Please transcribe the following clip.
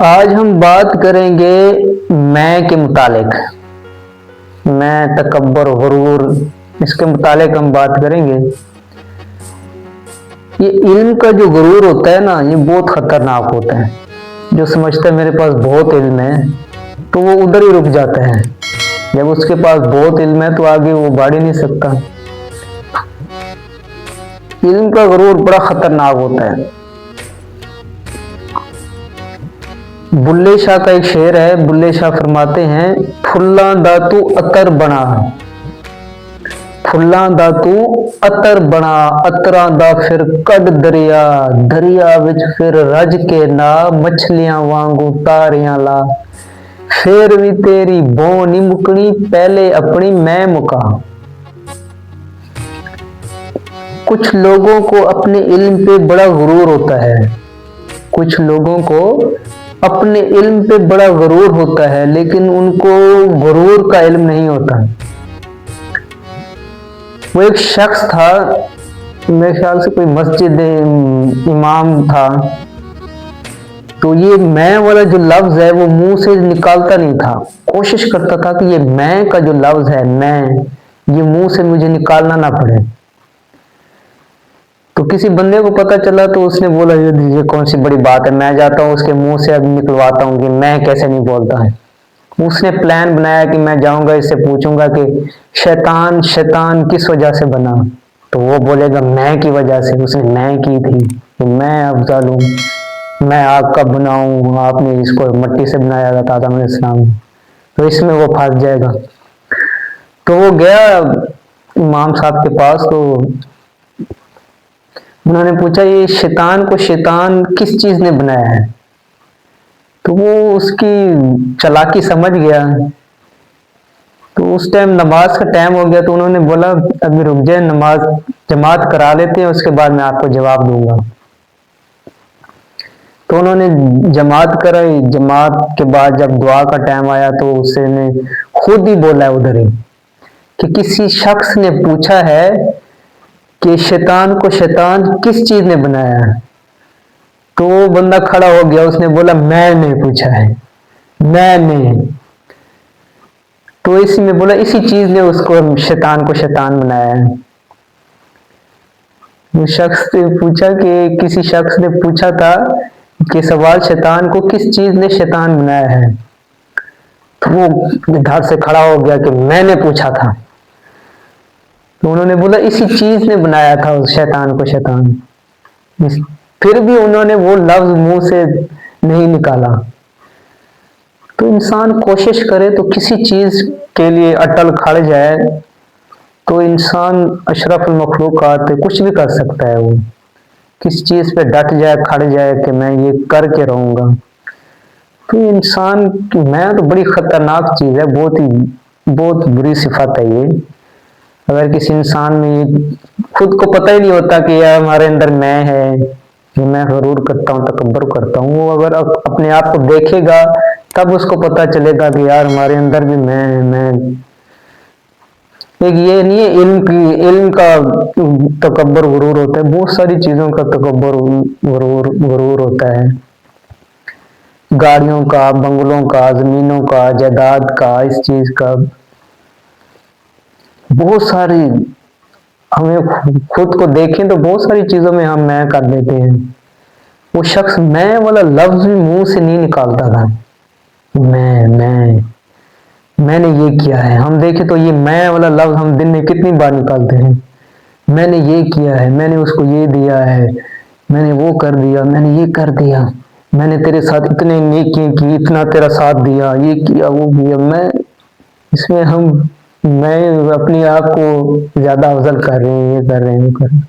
آج ہم بات کریں گے میں کے متعلق۔ میں، تکبر، غرور، اس کے متعلق ہم بات کریں گے۔ یہ علم کا جو غرور ہوتا ہے نا، یہ بہت خطرناک ہوتا ہے۔ جو سمجھتا ہے میرے پاس بہت علم ہے تو وہ ادھر ہی رک جاتا ہے۔ جب اس کے پاس بہت علم ہے تو آگے وہ بڑھ ہی نہیں سکتا۔ علم کا غرور بڑا خطرناک ہوتا ہے۔ بلے شاہ کا ایک شعر ہے، بلے شاہ فرماتے ہیں، پھلاں دا تو عطر بنا، پھلاں دا تو عطر بنا، عطراں دا پھر کڈ دریا، دریا وچ پھر رج کے نا، مچھلیاں وانگوں تاریاں لا، پھر بھی تیری بو نہیں مکنی، پہلے اپنی میں مکا۔ کچھ لوگوں کو اپنے علم پہ بڑا غرور ہوتا ہے، کچھ لوگوں کو اپنے علم پہ بڑا غرور ہوتا ہے، لیکن ان کو غرور کا علم نہیں ہوتا۔ وہ ایک شخص تھا، میرے خیال سے کوئی مسجد امام تھا، تو یہ میں والا جو لفظ ہے وہ منہ سے نکالتا نہیں تھا، کوشش کرتا تھا کہ یہ میں کا جو لفظ ہے، میں، یہ منہ سے مجھے نکالنا نہ پڑے۔ تو کسی بندے کو پتا چلا تو اس نے بولا، یہ کون سی بڑی بات ہے، میں جاتا ہوں اس کے منہ سے اب نکلواتا ہوں کہ میں کیسے نہیں بولتا ہے۔ اس نے پلان بنایا کہ میں جاؤں گا، اس سے پوچھوں گا کہ شیطان کس وجہ سے بنا، تو وہ بولے گا میں کی وجہ سے، اس نے میں کی تھی کہ میں افضل ہوں، میں آگ کا بناؤں، آپ نے اس کو مٹی سے بنایا تھا آدم علیہ السلام، تو اس میں وہ پھنس جائے گا۔ تو وہ گیا امام صاحب کے پاس، تو انہوں نے پوچھا، یہ شیطان کو شیطان کس چیز نے بنایا ہے؟ تو وہ اس کی چالاکی سمجھ گیا۔ تو اس ٹائم نماز کا ٹائم ہو گیا، تو انہوں نے بولا ابھی رک جائے، نماز جماعت کرا لیتے ہیں، اس کے بعد میں آپ کو جواب دوں گا۔ تو انہوں نے جماعت کرائی، جماعت کے بعد جب دعا کا ٹائم آیا تو اس نے خود ہی بولا ادھر ہی کہ کسی شخص نے پوچھا ہے کہ شیطان کو شیطان کس چیز نے بنایا ہے؟ تو وہ بندہ کھڑا ہو گیا، اس نے بولا میں نے پوچھا ہے، میں نے۔ تو اسی میں بولا اسی چیز نے اس کو شیطان بنایا ہے۔ وہ شخص نے پوچھا کہ کسی شخص نے پوچھا تھا کہ سوال، شیطان کو کس چیز نے شیطان بنایا ہے؟ تو وہ دھڑ سے کھڑا ہو گیا کہ میں نے پوچھا تھا۔ تو انہوں نے بولا اسی چیز نے بنایا تھا اس شیطان کو شیطان۔ پھر بھی انہوں نے وہ لفظ منہ سے نہیں نکالا۔ تو انسان کوشش کرے تو کسی چیز کے لیے اٹل کھڑ جائے تو انسان اشرف المخلوقات ہے، کچھ بھی کر سکتا ہے۔ وہ کس چیز پہ ڈٹ جائے، کھڑ جائے کہ میں یہ کر کے رہوں گا، تو انسان کی میں تو بڑی خطرناک چیز ہے، بہت بری صفت ہے یہ۔ اگر کسی انسان میں یہ خود کو پتہ ہی نہیں ہوتا کہ یار ہمارے اندر میں ہے، کہ میں غرور کرتا ہوں، تکبر کرتا ہوں، وہ اگر اپنے آپ کو دیکھے گا تب اس کو پتہ چلے گا کہ یار ہمارے اندر بھی میں ایک یہ نہیں ہے علم کا تکبر غرور ہوتا ہے، بہت ساری چیزوں کا تکبر غرور ہوتا ہے، گاڑیوں کا، بنگلوں کا، زمینوں کا، جائیداد کا، اس چیز کا، بہت ساری، ہمیں خود کو دیکھیں تو بہت ساری چیزوں میں ہم میں کر دیتے ہیں۔ وہ شخص میں والا لفظ بھی منہ سے نہیں نکالتا تھا، میں نے یہ کیا ہے۔ ہم دیکھیں تو یہ میں والا لفظ ہم دن میں کتنی بار نکالتے ہیں، میں نے یہ کیا ہے، میں نے اس کو یہ دیا ہے، میں نے وہ کر دیا، میں نے یہ کر دیا، میں نے تیرے ساتھ اتنے نیکی کی، اتنا تیرا ساتھ دیا، یہ کیا وہ کیا۔ اس میں ہم اپنے آپ کو زیادہ افضل کر رہے ہیں، یہ کر رہے ہیں، وہ کر رہے ہیں۔